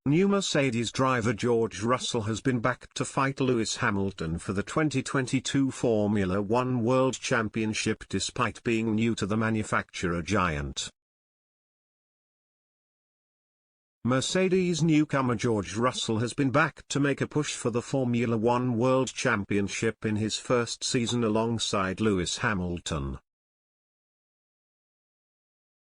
New Mercedes driver George Russell has been backed to fight Lewis Hamilton for the 2022 Formula One World Championship despite being new to the manufacturer giant. Mercedes newcomer George Russell has been backed to make a push for the Formula One World Championship in his first season alongside Lewis Hamilton.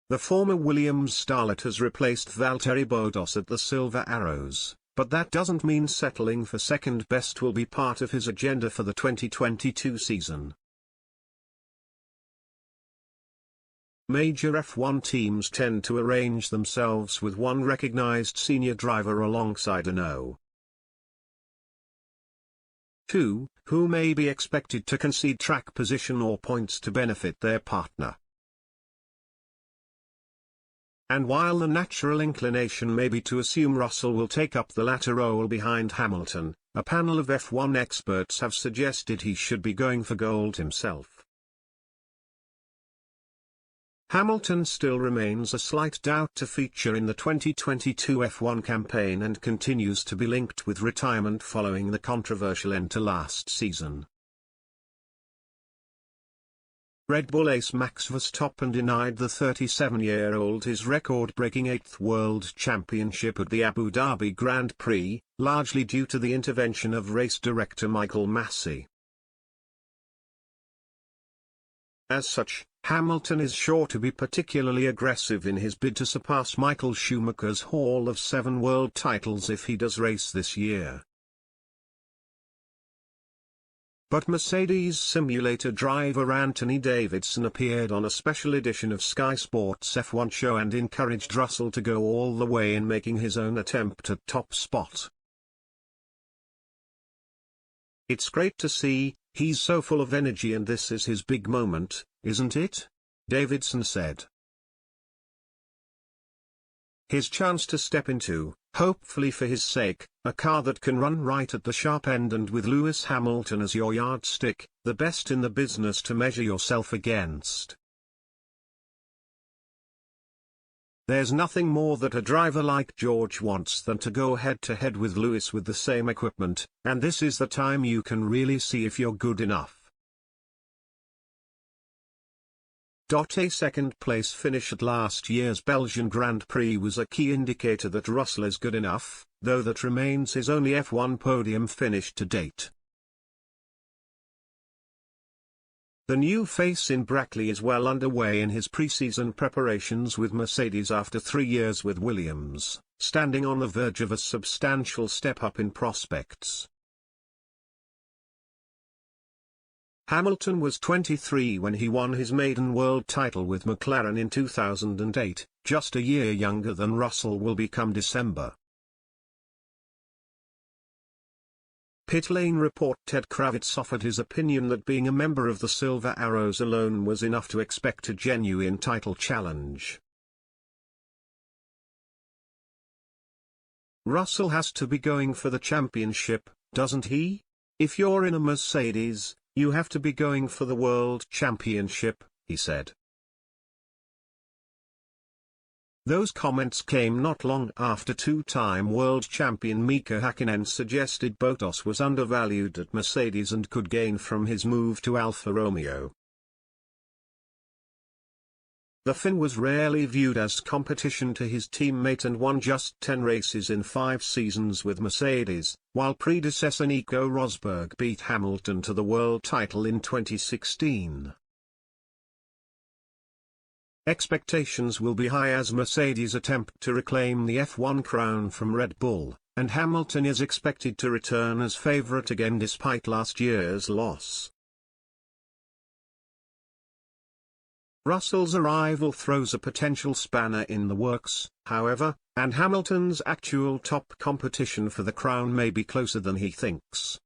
The former Williams starlet has replaced Valtteri Bottas at the Silver Arrows, but that doesn't mean settling for second best will be part of his agenda for the 2022 season. Major F1 teams tend to arrange themselves with one recognized senior driver alongside an 2, who may be expected to concede track position or points to benefit their partner. And while the natural inclination may be to assume Russell will take up the latter role behind Hamilton, a panel of F1 experts have suggested he should be going for gold himself. Hamilton still remains a slight doubt to feature in the 2022 F1 campaign and continues to be linked with retirement following the controversial end to last season. Red Bull ace Max Verstappen denied the 37-year-old his record-breaking 8th World Championship at the Abu Dhabi Grand Prix, largely due to the intervention of race director Michael Massey. As such, Hamilton is sure to be particularly aggressive in his bid to surpass Michael Schumacher's haul of 7 world titles if he does race this year. But Mercedes simulator driver Anthony Davidson appeared on a special edition of Sky Sports F1 show and encouraged Russell to go all the way in making his own attempt at top spot. "It's great to see, he's so full of energy and this is his big moment, isn't it?" Davidson said. His chance to step into, hopefully for his sake, a car that can run right at the sharp end and with Lewis Hamilton as your yardstick, the best in the business to measure yourself against. There's nothing more that a driver like George wants than to go head-to-head with Lewis with the same equipment, and this is the time you can really see if you're good enough. A second-place finish at last year's Belgian Grand Prix was a key indicator that Russell is good enough, though that remains his only F1 podium finish to date. The new face in Brackley is well underway in his pre-season preparations with Mercedes after 3 years with Williams, standing on the verge of a substantial step-up in prospects. Hamilton was 23 when he won his maiden world title with McLaren in 2008, just a year younger than Russell will become December. Pit Lane report Ted Kravitz offered his opinion that being a member of the Silver Arrows alone was enough to expect a genuine title challenge. Russell has to be going for the championship, doesn't he? If you're in a Mercedes, you have to be going for the World Championship, he said. Those comments came not long after two-time world champion Mika Hakkinen suggested Bottas was undervalued at Mercedes and could gain from his move to Alfa Romeo. The Finn was rarely viewed as competition to his teammate and won just 10 races in 5 seasons with Mercedes, while predecessor Nico Rosberg beat Hamilton to the world title in 2016. Expectations will be high as Mercedes attempt to reclaim the F1 crown from Red Bull, and Hamilton is expected to return as favorite again despite last year's loss. Russell's arrival throws a potential spanner in the works, however, and Hamilton's actual top competition for the crown may be closer than he thinks.